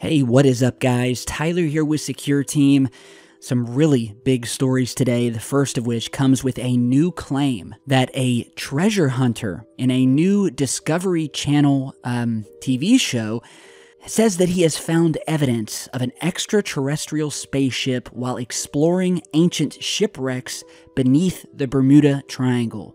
Hey, what is up, guys? Tyler here with Secure Team. Some really big stories today, the first of which comes with a new claim that a treasure hunter in a new Discovery Channel TV show says that he has found evidence of an extraterrestrial spaceship while exploring ancient shipwrecks beneath the Bermuda Triangle.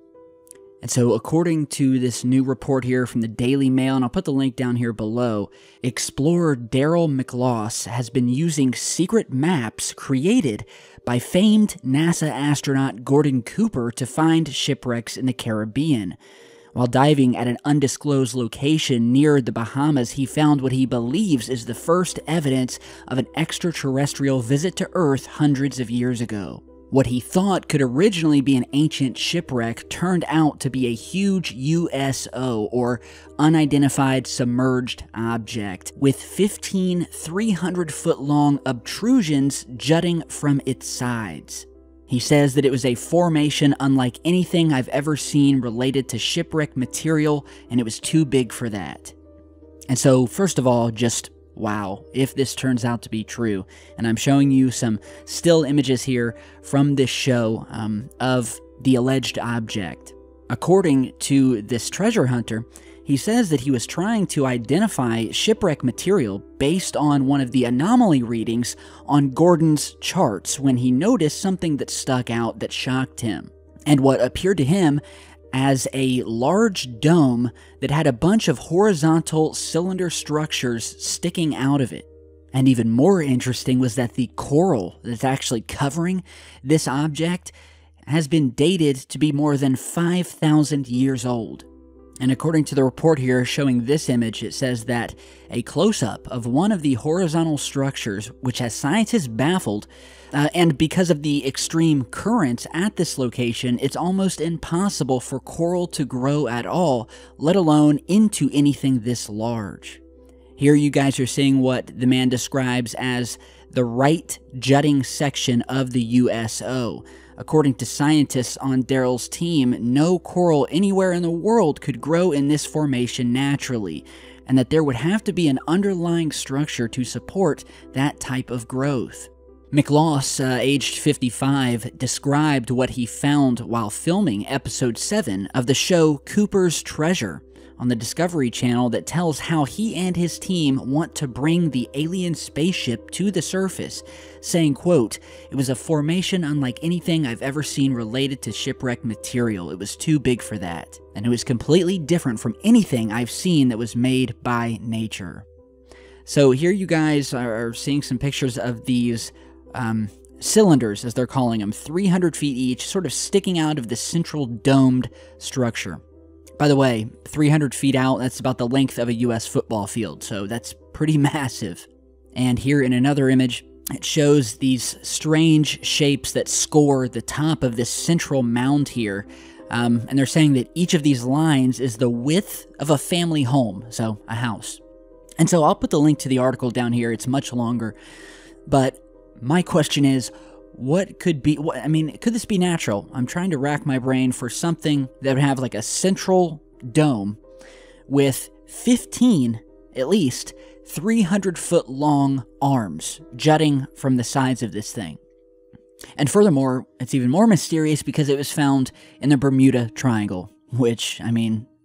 And so, according to this new report here from the Daily Mail, and I'll put the link down here below, explorer Daryl McLaws has been using secret maps created by famed NASA astronaut Gordon Cooper to find shipwrecks in the Caribbean. While diving at an undisclosed location near the Bahamas, he found what he believes is the first evidence of an extraterrestrial visit to Earth hundreds of years ago. What he thought could originally be an ancient shipwreck turned out to be a huge USO, or unidentified submerged object, with 15 300-foot-long obtrusions jutting from its sides. He says that it was a formation unlike anything I've ever seen related to shipwreck material, and it was too big for that. And so, first of all, just wow, if this turns out to be true. And I'm showing you some still images here from this show of the alleged object. According to this treasure hunter, he says that he was trying to identify shipwreck material based on one of the anomaly readings on Gordon's charts when he noticed something that stuck out that shocked him, and what appeared to him as a large dome that had a bunch of horizontal cylinder structures sticking out of it. And even more interesting was that the coral that's actually covering this object has been dated to be more than 5,000 years old. And according to the report here showing this image, it says that a close-up of one of the horizontal structures, which has scientists baffled, and because of the extreme currents at this location, it's almost impossible for coral to grow at all, let alone into anything this large. Here you guys are seeing what the man describes as the right jutting section of the USO. According to scientists on Daryl's team, no coral anywhere in the world could grow in this formation naturally, and that there would have to be an underlying structure to support that type of growth. McLaws, aged 55, described what he found while filming episode 7 of the show Cooper's Treasure on the Discovery Channel that tells how he and his team want to bring the alien spaceship to the surface, saying, quote, "It was a formation unlike anything I've ever seen related to shipwreck material. It was too big for that. And it was completely different from anything I've seen that was made by nature." So here you guys are seeing some pictures of these cylinders, as they're calling them, 300 feet each, sort of sticking out of the central domed structure. By the way, 300 feet out, that's about the length of a U.S. football field, so that's pretty massive. And here in another image, it shows these strange shapes that score the top of this central mound here. And they're saying that each of these lines is the width of a family home, so a house. And so I'll put the link to the article down here. It's much longer. But my question is, what could be, could this be natural? I'm trying to rack my brain for something that would have like a central dome with 15, at least, 300-foot long arms jutting from the sides of this thing. And furthermore, it's even more mysterious because it was found in the Bermuda Triangle, which,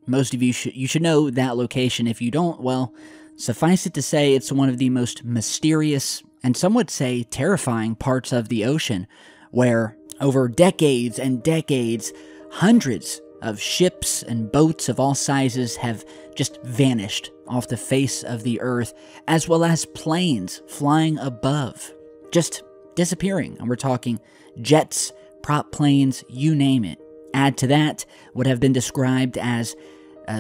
most of you should know that location. If you don't, well, suffice it to say it's one of the most mysterious and some would say terrifying parts of the ocean, where over decades and decades, hundreds of ships and boats of all sizes have just vanished off the face of the earth, as well as planes flying above, just disappearing. And we're talking jets, prop planes, you name it. Add to that what have been described as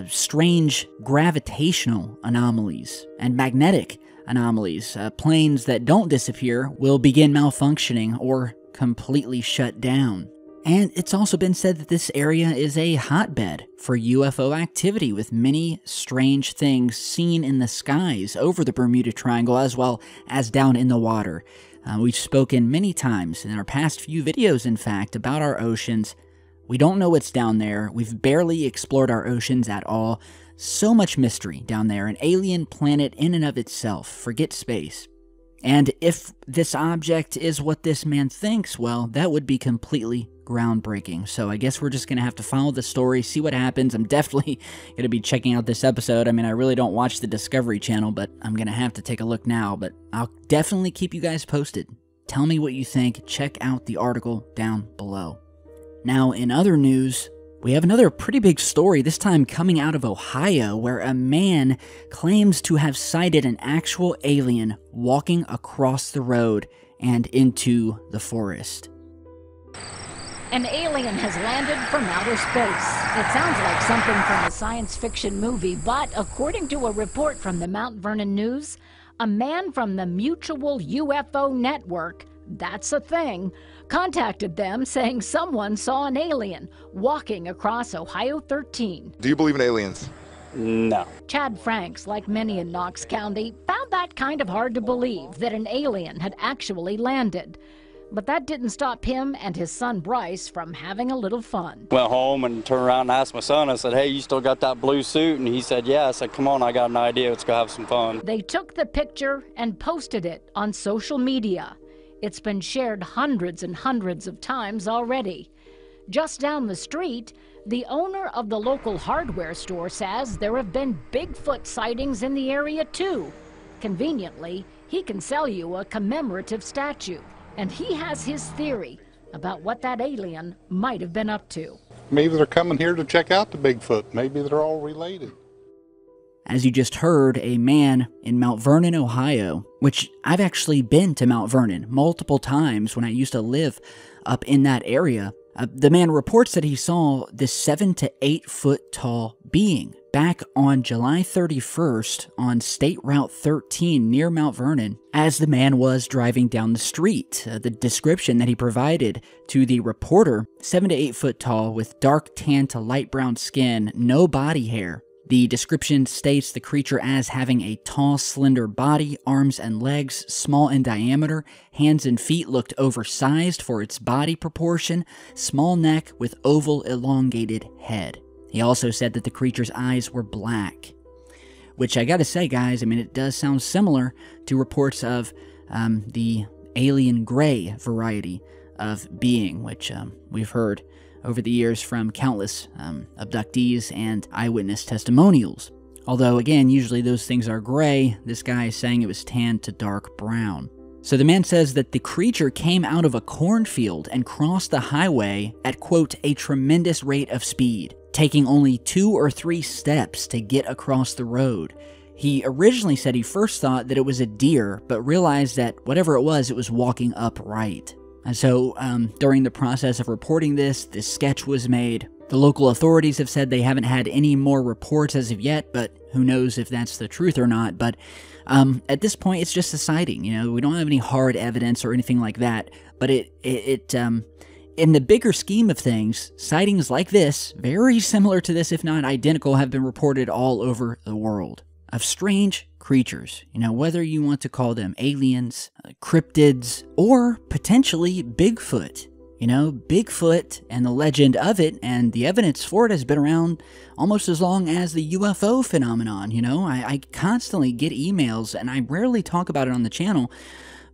strange gravitational anomalies and magnetic anomalies. Planes that don't disappear will begin malfunctioning or completely shut down. And it's also been said that this area is a hotbed for UFO activity, with many strange things seen in the skies over the Bermuda Triangle as well as down in the water. We've spoken many times in our past few videos, in fact, about our oceans. We don't know what's down there. We've barely explored our oceans at all. So much mystery down there, an alien planet in and of itself, forget space. And if this object is what this man thinks, well, that would be completely groundbreaking. So I guess we're just going to have to follow the story, see what happens. I'm definitely going to be checking out this episode. I mean, I really don't watch the Discovery Channel, but I'm going to have to take a look now. But I'll definitely keep you guys posted. Tell me what you think. Check out the article down below. Now, in other news, we have another pretty big story, this time coming out of Ohio, where a man claims to have sighted an actual alien walking across the road and into the forest. An alien has landed from outer space. It sounds like something from a science fiction movie, but according to a report from the Mount Vernon News, a man from the Mutual UFO Network, that's a thing, contacted them saying someone saw an alien walking across Ohio 13. Do you believe in aliens? No. Chad Franks, like many in Knox County, found that kind of hard to believe that an alien had actually landed. But that didn't stop him and his son Bryce from having a little fun. Went home and turned around and asked my son, I said, hey, you still got that blue suit? And he said, yeah. I said, come on, I got an idea. Let's go have some fun. They took the picture and posted it on social media. It's been shared hundreds and hundreds of times already. Just down the street, the owner of the local hardware store says there have been Bigfoot sightings in the area too. Conveniently, he can sell you a commemorative statue. And he has his theory about what that alien might have been up to. Maybe they're coming here to check out the Bigfoot. Maybe they're all related. As you just heard, a man in Mount Vernon, Ohio, which I've actually been to Mount Vernon multiple times when I used to live up in that area. The man reports that he saw this 7 to 8 foot tall being back on July 31st on State Route 13 near Mount Vernon as the man was driving down the street. The description that he provided to the reporter, 7 to 8 foot tall with dark tan to light brown skin, no body hair. The description states the creature as having a tall, slender body, arms and legs small in diameter, hands and feet looked oversized for its body proportion, small neck with oval, elongated head. He also said that the creature's eyes were black. Which I gotta say, guys, I mean, it does sound similar to reports of the alien gray variety of being, which we've heard over the years from countless abductees and eyewitness testimonials. Although, again, usually those things are gray, this guy is saying it was tan to dark brown. So the man says that the creature came out of a cornfield and crossed the highway at, quote, a tremendous rate of speed, taking only 2 or 3 steps to get across the road. He originally said he first thought that it was a deer, but realized that whatever it was walking upright. And so, during the process of reporting this sketch was made. The local authorities have said they haven't had any more reports as of yet, but who knows if that's the truth or not. But at this point, it's just a sighting. You know, we don't have any hard evidence or anything like that. But in the bigger scheme of things, sightings like this, very similar to this, if not identical, have been reported all over the world of strange creatures, you know, whether you want to call them aliens, cryptids, or potentially Bigfoot. You know, Bigfoot and the legend of it and the evidence for it has been around almost as long as the UFO phenomenon. You know, I constantly get emails, and I rarely talk about it on the channel,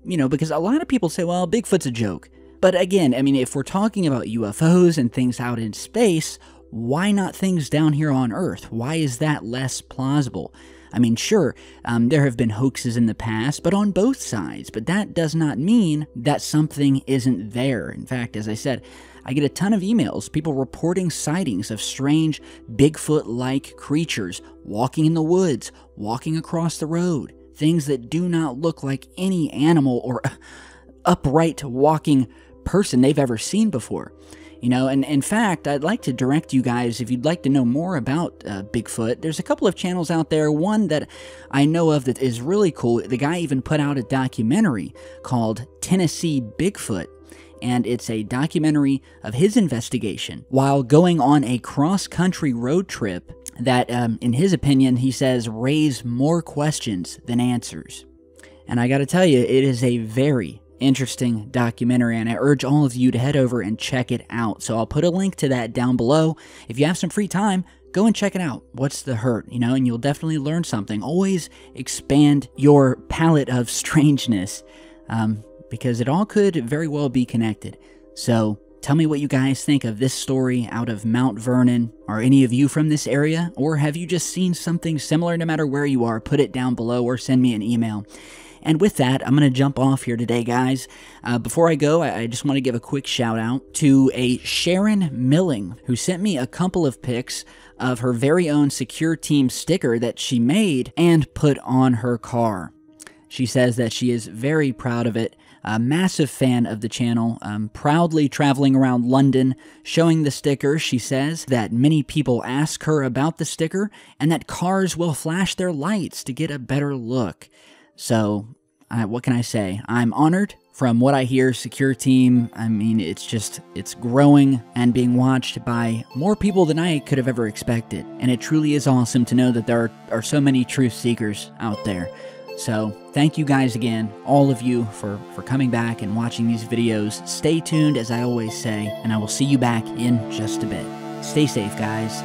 you know, because a lot of people say, well, Bigfoot's a joke. But again, I mean, if we're talking about UFOs and things out in space, why not things down here on Earth? Why is that less plausible? I mean, sure, there have been hoaxes in the past, but on both sides. But that does not mean that something isn't there. In fact, as I said, I get a ton of emails, people reporting sightings of strange Bigfoot-like creatures walking in the woods, walking across the road, things that do not look like any animal or upright walking person they've ever seen before. You know, and in fact, I'd like to direct you guys, if you'd like to know more about Bigfoot, there's a couple of channels out there. One that I know of that is really cool. The guy even put out a documentary called Tennessee Bigfoot, and it's a documentary of his investigation while going on a cross-country road trip that, in his opinion, he says, raise more questions than answers. And I gotta tell you, it is a very interesting documentary, and I urge all of you to head over and check it out. So I'll put a link to that down below. If you have some free time, go and check it out. What's the hurt, and you'll definitely learn something. Always expand your palette of strangeness, because it all could very well be connected. So tell me what you guys think of this story out of Mount Vernon. Are any of you from this area, or have you just seen something similar? No matter where you are, put it down below or send me an email. And with that, I'm going to jump off here today, guys. Before I go, I just want to give a quick shout out to a Sharon Milling, who sent me a couple of pics of her very own Secure Team sticker that she made and put on her car. She says that she is very proud of it, a massive fan of the channel, proudly traveling around London showing the sticker. She says that many people ask her about the sticker and that cars will flash their lights to get a better look. So, what can I say? I'm honored. From what I hear, Secure Team, I mean, it's growing and being watched by more people than I could have ever expected. And it truly is awesome to know that there are so many truth seekers out there. So, thank you guys again, all of you, for coming back and watching these videos. Stay tuned, as I always say, and I will see you back in just a bit. Stay safe, guys.